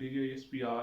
DGISPR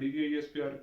DGISPR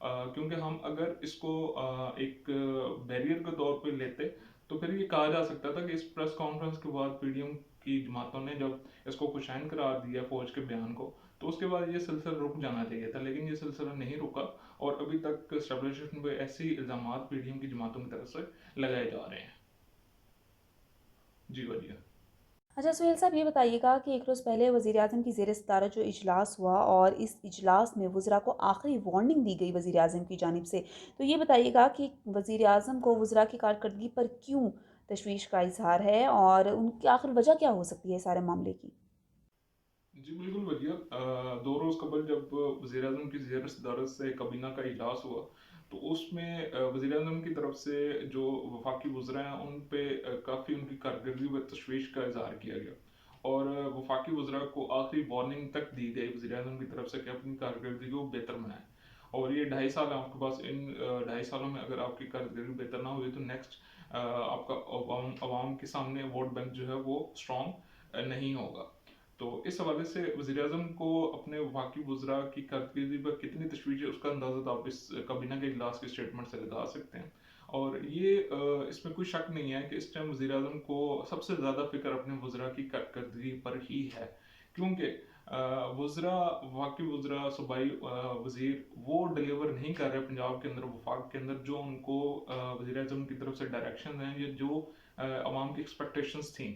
کیونکہ ہم اگر اس کو ایک بیریئر کے طور پہ لیتے تو پھر یہ کہا جا سکتا تھا کہ اس پریس کانفرنس کے بعد پی ڈی ایم کی جماعتوں نے جب اس کو خوشائن قرار دیا فوج کے بیان کو تو اس کے بعد یہ سلسلہ رک جانا چاہیے تھا، لیکن یہ سلسلہ نہیں رکا اور ابھی تک اسٹیبلشمنٹ پہ ایسے الزامات پی ڈی ایم کی جماعتوں کی طرف سے لگائے جا رہے ہیں۔ جی وجہ اچھا سہیل صاحب، یہ بتائیے گا کہ ایک روز پہلے وزیر اعظم کی زیر صدارت جو اجلاس ہوا اور اس اجلاس میں وزراء کو آخری وارننگ دی گئی وزیر اعظم کی جانب سے، تو یہ بتائیے گا کہ وزیر اعظم کو وزراء کی کارکردگی پر کیوں تشویش کا اظہار ہے اور ان کی آخر وجہ کیا ہو سکتی ہے سارے معاملے کی؟ جی بالکل وجہ 2 روز قبل جب وزیر اعظم کی زیر صدارت سے کابینہ کا اجلاس ہوا تو اس میں وزیر اعظم کی طرف سے جو وفاقی وزراء ہیں ان پہ کافی ان کی کارکردگی و تشویش کا اظہار کیا گیا اور وفاقی وزراء کو آخری وارننگ تک دی گئی وزیر اعظم کی طرف سے کہ اپنی کارکردگی کو بہتر بنائیں، اور یہ 2.5 سال ہیں آپ کے پاس، ان 2.5 سالوں میں اگر آپ کی کارکردگی بہتر نہ ہوئی تو نیکسٹ آپ کا عوام کے سامنے ووٹ بینک جو ہے وہ اسٹرانگ نہیں ہوگا۔ تو اس حوالے سے وزیر اعظم کو اپنے وفاقی وزراء کی کارکردگی پر کتنی تشویش ہے اس کا اندازہ آپ اس کابینہ کے اجلاس کے اسٹیٹمنٹ سے لگا سکتے ہیں، اور یہ اس میں کوئی شک نہیں ہے کہ اس ٹائم وزیر اعظم کو سب سے زیادہ فکر اپنے وزراء کی کارکردگی پر ہی ہے، کیونکہ وزراء وفاقی وزراء صوبائی وزیر وہ ڈلیور نہیں کر رہے پنجاب کے اندر وفاق کے اندر جو ان کو وزیر اعظم کی طرف سے ڈائریکشن ہیں یا جو عوام کی ایکسپیکٹیشنز تھیں،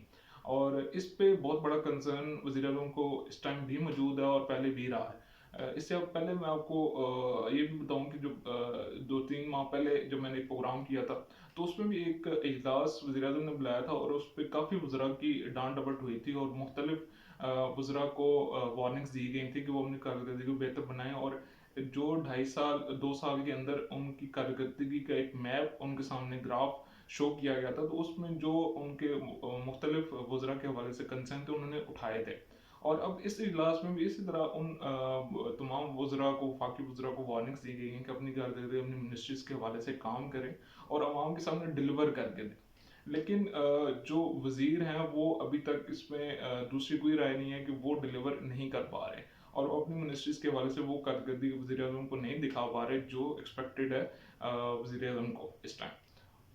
اور اس پہ بہت بڑا کنسرن وزیر اعظم کو اس ٹائم بھی موجود ہے اور پہلے بھی رہا ہے۔ اس سے پہلے میں آپ کو یہ بھی بتاؤں کہ جو 2-3 ماہ پہلے جب میں نے ایک پروگرام کیا تھا تو اس میں بھی ایک اجلاس وزیر اعظم نے بلایا تھا اور اس پہ کافی وزراء کی ڈانٹ ڈپٹ ہوئی تھی اور مختلف وزراء کو وارننگز دی گئی تھی کہ وہ اپنی کارکردگی کو بہتر بنائیں، اور جو 2.5 سال کے اندر ان کی کارکردگی کا ایک میپ ان کے سامنے گراف شو کیا گیا تھا تو اس میں جو ان کے مختلف وزراء کے حوالے سے کنسرن تھے انہوں نے اٹھائے تھے، اور اب اس اجلاس میں بھی اسی طرح ان تمام وزراء کو وفاقی وزراء کو وارننگز دی گئی ہیں کہ اپنی کارکردگی اپنی منسٹریز کے حوالے سے کام کریں اور عوام کے سامنے ڈلیور کر کے دیں، لیکن جو وزیر ہیں وہ ابھی تک اس میں دوسری کوئی رائے نہیں ہے کہ وہ ڈلیور نہیں کر پا رہے اور وہ اپنی منسٹریز کے حوالے سے وہ کارکردگی وزیر اعظم کو نہیں دکھا پا رہے جو ایکسپیکٹڈ ہے وزیر اعظم کو اس ٹائم۔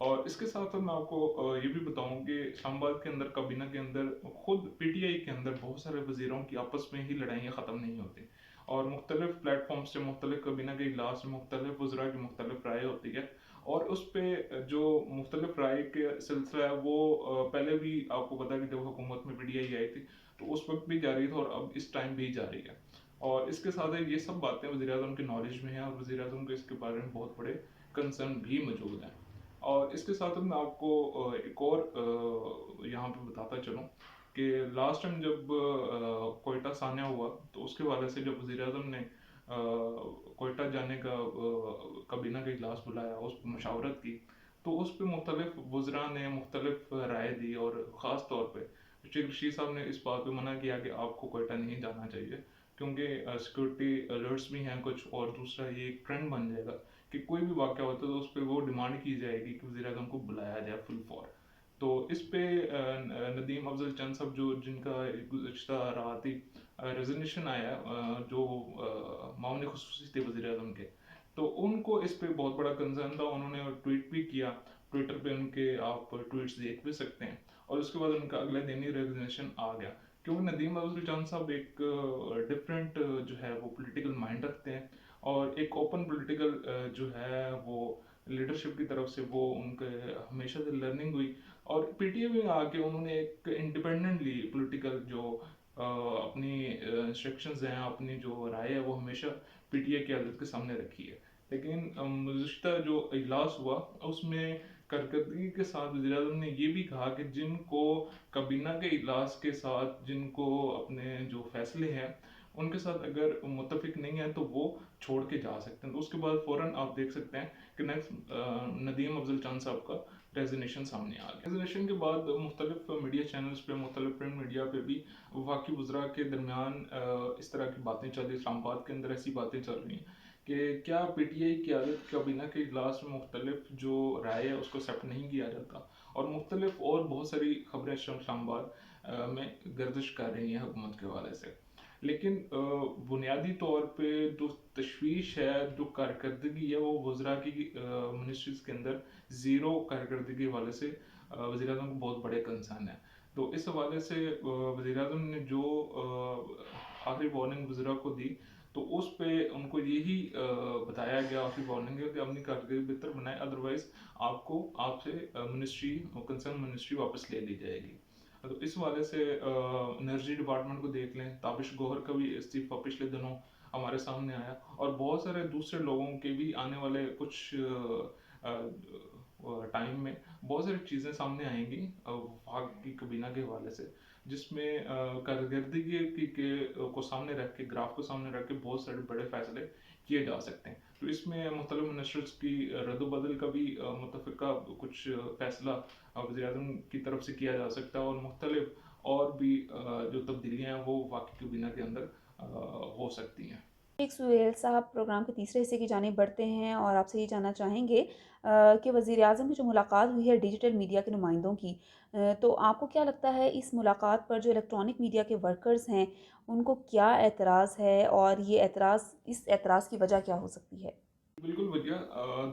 اور اس کے ساتھ میں آپ کو یہ بھی بتاؤں کہ اسلام آباد کے اندر کابینہ کے اندر خود پی ٹی آئی کے اندر بہت سارے وزیروں کی آپس میں ہی لڑائیاں ختم نہیں ہوتی اور مختلف پلیٹ فارم سے مختلف کابینہ کے اجلاس میں مختلف وزراء کی مختلف رائے ہوتی ہے، اور اس پہ جو مختلف رائے کے سلسلہ ہے وہ پہلے بھی آپ کو پتا ہے کہ جب حکومت میں پی ٹی آئی آئی تھی تو اس وقت بھی جاری تھا اور اب اس ٹائم بھی جاری ہے، اور اس کے ساتھ یہ سب باتیں وزیر اعظم کی نالج میں ہیں اور وزیر اعظم کے اس کے بارے میں بہت بڑے کنسرن بھی موجود ہیں۔ اور اس کے ساتھ میں آپ کو ایک اور یہاں پہ بتاتا چلوں کہ لاسٹ ٹائم جب کوئٹہ سانحہ ہوا تو اس کے حوالے سے جب وزیر اعظم نے کوئٹہ جانے کا کابینہ کا اجلاس بلایا اس پہ مشاورت کی تو اس پہ مختلف وزراء نے مختلف رائے دی، اور خاص طور پہ شیخ رشید صاحب نے اس بات پہ منع کیا کہ آپ کو کوئٹہ نہیں جانا چاہیے کیونکہ سیکورٹی الرٹس بھی ہیں کچھ، اور دوسرا یہ ایک ٹرینڈ بن جائے گا کہ کوئی بھی واقعہ ہوتا ہے تو اس پہ وہ ڈیمانڈ کی جائے گی کہ وزیر اعظم کو بلایا جائے فل فور۔ تو اس پہ ندیم افضل چند صاحب جو جن کا گزشتہ راحتی ریزگنیشن آیا جو معاون خصوصی تھے وزیر اعظم کے، تو ان کو اس پہ بہت بڑا کنسرن تھا، انہوں نے ٹویٹ بھی کیا، ٹویٹر پہ ان کے آپ ٹویٹس دیکھ بھی سکتے ہیں، اور اس کے بعد ان کا اگلے دن ہی ریزگنیشن آ گیا کیونکہ ندیم افضل چند صاحب ایک ڈفرینٹ جو ہے وہ پولیٹیکل مائنڈ رکھتے ہیں اور ایک اوپن پولیٹیکل جو ہے وہ لیڈرشپ کی طرف سے وہ ان کے ہمیشہ سے لرننگ ہوئی، اور پی ٹی اے میں آ کے انہوں نے ایک انڈیپینڈنٹلی پولیٹیکل جو اپنی انسٹرکشنز ہیں اپنی جو رائے ہے وہ ہمیشہ پی ٹی اے کی عدالت کے سامنے رکھی ہے، لیکن گزشتہ جو اجلاس ہوا اس میں کارکردگی کے ساتھ وزیر اعظم نے یہ بھی کہا کہ جن کو کابینہ کے اجلاس کے ساتھ جن کو اپنے جو فیصلے ہیں ان کے ساتھ اگر متفق نہیں ہے تو وہ چھوڑ کے جا سکتے ہیں، تو اس کے بعد فوراً آپ دیکھ سکتے ہیں کہ نیکسٹ ندیم افضل چند صاحب کا ریزگنیشن سامنے آ گیا۔ ریزگنیشن کے بعد مختلف میڈیا چینلز پہ مختلف پرنٹ میڈیا پہ بھی وفاقی وزراء کے درمیان اس طرح کی باتیں چل رہی، اسلام آباد کے اندر ایسی باتیں چل رہی ہیں کہ کیا پی ٹی آئی کی قیادت کابینہ کے اجلاس میں مختلف جو رائے ہے اس کو ایکسیپٹ نہیں کیا جاتا، اور مختلف اور بہت ساری خبریں اسلام آباد میں گردش کر رہی ہیں حکومت کے حوالے سے۔ لیکن بنیادی طور پہ جو تشویش ہے، جو کارکردگی ہے، وہ وزراء کی منسٹریز کے اندر زیرو کارکردگی کے حوالے سے وزیر اعظم کو بہت بڑے کنسرن ہے. تو اس حوالے سے وزیر اعظم نے جو آخری وارننگ وزراء کو دی، تو اس پہ ان کو یہی بتایا گیا آخری وارننگ ہے کہ اپنی کارکردگی بہتر بنائے، ادروائز آپ سے منسٹری کنسرن منسٹری واپس لے لی جائے گی. تو اس حوالے سے انرجی ڈپارٹمنٹ کو دیکھ لیں، تابش گوہر کا بھی استعفیٰ پچھلے دنوں ہمارے سامنے آیا، اور بہت سارے دوسرے لوگوں کے بھی آنے والے کچھ ٹائم میں بہت ساری چیزیں سامنے آئیں گی وفاق کی کابینہ کے حوالے سے، جس میں کارکردگی کو سامنے رکھ کے، گراف کو سامنے رکھ کے بہت سارے بڑے فیصلے کیے جا سکتے ہیں. تو اس میں مختلف منسٹرز کی رد و بدل کا بھی متفقہ کچھ فیصلہ وزیر اعظم کی طرف سے کیا جا سکتا ہے، اور مختلف اور بھی جو تبدیلیاں ہیں وہ وفاقی کابینہ کے اندر ہو سکتی ہیں. ایک سہیل صاحب، پروگرام کے تیسرے حصے کی جانب بڑھتے ہیں اور آپ سے یہ جاننا چاہیں گے کہ وزیر اعظم کی جو ملاقات ہوئی ہے ڈیجیٹل میڈیا کے نمائندوں کی، تو آپ کو کیا لگتا ہے اس ملاقات پر جو الیکٹرانک میڈیا کے ورکرز ہیں ان کو کیا اعتراض ہے، اور یہ اس اعتراض کی وجہ کیا ہو سکتی ہے؟ بالکل بھیا،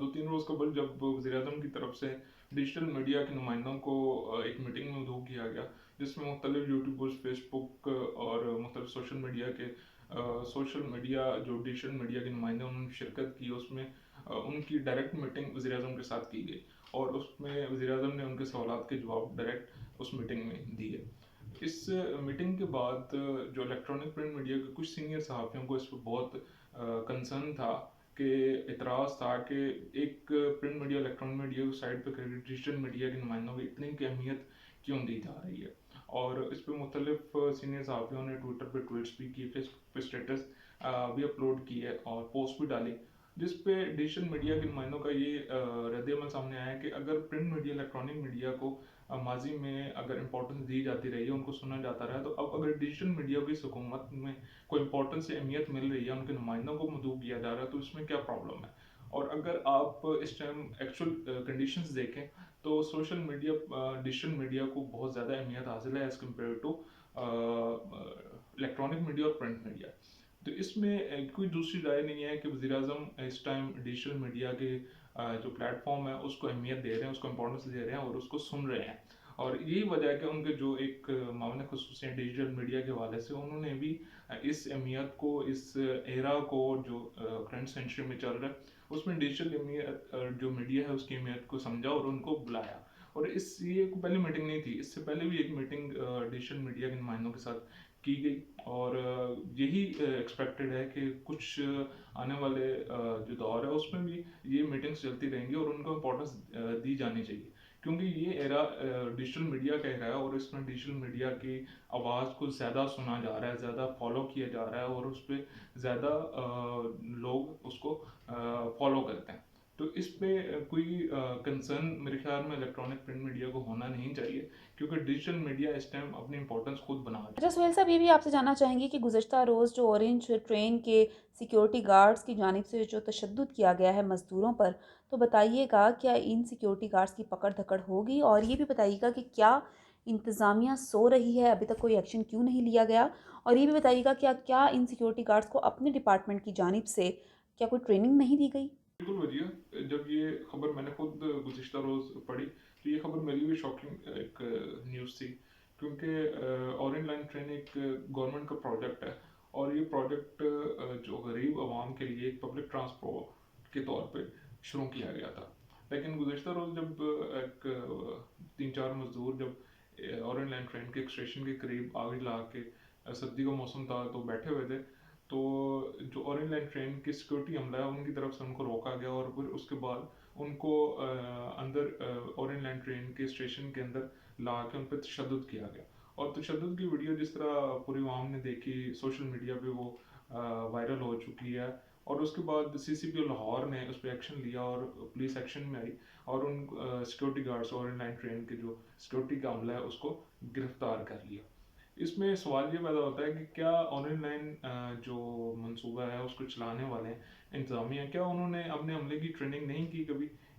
2-3 روز قبل جب وزیر اعظم کی طرف سے ڈیجیٹل میڈیا کے نمائندوں کو ایک میٹنگ میں مدعو کیا گیا، جس میں مختلف یوٹیوبرز، فیس بک اور مختلف سوشل میڈیا جو ڈیجیٹل میڈیا کے نمائندے انہوں نے شرکت کی، اس میں ان کی ڈائریکٹ میٹنگ وزیر اعظم کے ساتھ کی گئی، اور اس میں وزیر اعظم نے ان کے سوالات کے جواب ڈائریکٹ اس میٹنگ میں دیے. اس میٹنگ کے بعد جو الیکٹرانک پرنٹ میڈیا کے کچھ سینئر صحافیوں کو اس پہ بہت کنسرن تھا، کہ اعتراض تھا کہ ایک پرنٹ میڈیا الیکٹرانک میڈیا کی سائڈ پہ ڈیجیٹل میڈیا کے نمائندوں کی اتنی کی اہمیت کیوں دی جا رہی ہے. اور اس پہ مختلف سینئر صحافیوں نے ٹویٹر پہ ٹویٹس بھی کی، فیس بک پہ اسٹیٹس بھی اپلوڈ کی ہے اور پوسٹ بھی ڈالی، جس پہ ڈیجیٹل میڈیا کے نمائندوں کا یہ رد عمل سامنے آیا کہ اگر پرنٹ میڈیا الیکٹرانک میڈیا کو ماضی میں اگر امپورٹنس دی جاتی رہی ہے، ان کو سنا جاتا رہا، تو اب اگر ڈیجیٹل میڈیا کی حکومت میں کوئی امپورٹنس سے اہمیت مل رہی ہے، ان کے نمائندوں کو مدعو کیا جا رہا ہے، تو اس میں کیا پرابلم ہے. اور اگر آپ اس ٹائم ایکچوئل کنڈیشنز دیکھیں تو سوشل میڈیا ڈیجیٹل میڈیا کو بہت زیادہ اہمیت حاصل ہے as compare to electronic media اور پرنٹ میڈیا. تو اس میں کوئی دوسری رائے نہیں ہے کہ وزیر اعظم اس ٹائم ڈیجیٹل میڈیا کے جو پلیٹ فارم ہے اس کو اہمیت دے رہے ہیں، اس کو امپورٹنس دے رہے ہیں اور اس کو سن رہے ہیں. اور یہی وجہ ہے کہ ان کے جو ایک معاون خصوصی ہیں ڈیجیٹل میڈیا کے حوالے سے، انہوں نے بھی اس اہمیت کو، اس ایرا کو جو کرنٹ سینچری میں چل رہا ہے، اس میں ڈیجیٹل جو میڈیا ہے اس کی اہمیت کو سمجھا اور ان کو بلایا. اور یہ پہلی میٹنگ نہیں تھی، اس سے پہلے بھی ایک میٹنگ ڈیجیٹل میڈیا کے نمائندوں کے ساتھ کی گئی، اور یہی ایکسپیکٹڈ ہے کہ کچھ آنے والے جو دور ہے اس میں بھی یہ میٹنگز چلتی رہیں گی اور ان کو امپورٹنس دی جانی چاہیے، کیونکہ یہ ایرا ڈیجیٹل میڈیا کا ایرا ہے، اور اس میں ڈیجیٹل میڈیا کی آواز کو زیادہ سنا جا رہا ہے، زیادہ فالو کیا جا رہا ہے، اور اس پہ زیادہ لوگ اس کو فالو کرتے ہیں. تو اس پہ کوئی کنسرن میرے خیال میں الیکٹرانک پرنٹ میڈیا کو ہونا نہیں چاہیے، کیونکہ ڈیجیٹل میڈیا اس ٹائم اپنی امپورٹنس خود بنا رہا ہے. اچھا سہیل صاحب، یہ بھی آپ سے جاننا چاہیں گے کہ گزشتہ روز جو اورنج ٹرین کے سیکیورٹی گارڈز کی جانب سے جو تشدد کیا گیا ہے مزدوروں پر، تو بتائیے گا کیا ان سیکیورٹی گارڈز کی پکڑ دھکڑ ہوگی، اور یہ بھی بتائیے گا کہ کیا انتظامیہ سو رہی ہے، ابھی تک کوئی ایکشن کیوں نہیں لیا گیا، اور یہ بھی بتائیے گا کیا ان سیکیورٹی گارڈز کو اپنے ڈپارٹمنٹ کی جانب سے کیا کوئی ٹریننگ نہیں دی گئی؟ بالکل وجیہ، جب یہ خبر میں نے خود گزشتہ روز پڑھی تو یہ خبر میرے لیے شاکنگ ایک نیوز تھی، کیونکہ اورنج لائن ٹرین ایک گورنمنٹ کا پروجیکٹ ہے، اور یہ پروجیکٹ جو غریب عوام کے لیے ایک پبلک ٹرانسپورٹ کے طور پہ شروع کیا گیا تھا. لیکن گزشتہ روز جب ایک 3-4 مزدور جب اورنج لائن ٹرین کے ایک اسٹیشن کے قریب آگ لا کے، سردی کا موسم تھا تو بیٹھے ہوئے تھے، تو جو اورنج لائن ٹرین کی سیکورٹی عملہ ہے ان کی طرف سے ان کو روکا گیا، اور پھر اس کے بعد ان کو اندر اورنج لائن ٹرین کے اسٹیشن کے اندر لا کے ان پہ تشدد کیا گیا. اور تشدد کی ویڈیو جس طرح پوری عوام نے دیکھی، سوشل میڈیا پہ وہ وائرل ہو چکی ہے، اور اس کے بعد سی سی پی او لاہور نے اس پہ ایکشن لیا اور پولیس ایکشن میں آئی، اور ان security guards orange line train کے جو سیکورٹی کا عملہ ہے اس کو گرفتار کر لیا. اس میں سوال یہ پیدا ہوتا ہے کہ کیا آن لائن جو منصوبہ ہے اس کو چلانے والے انتظامیہ، کیا انہوں نے اپنے عملے کی ٹریننگ نہیں کی کبھی،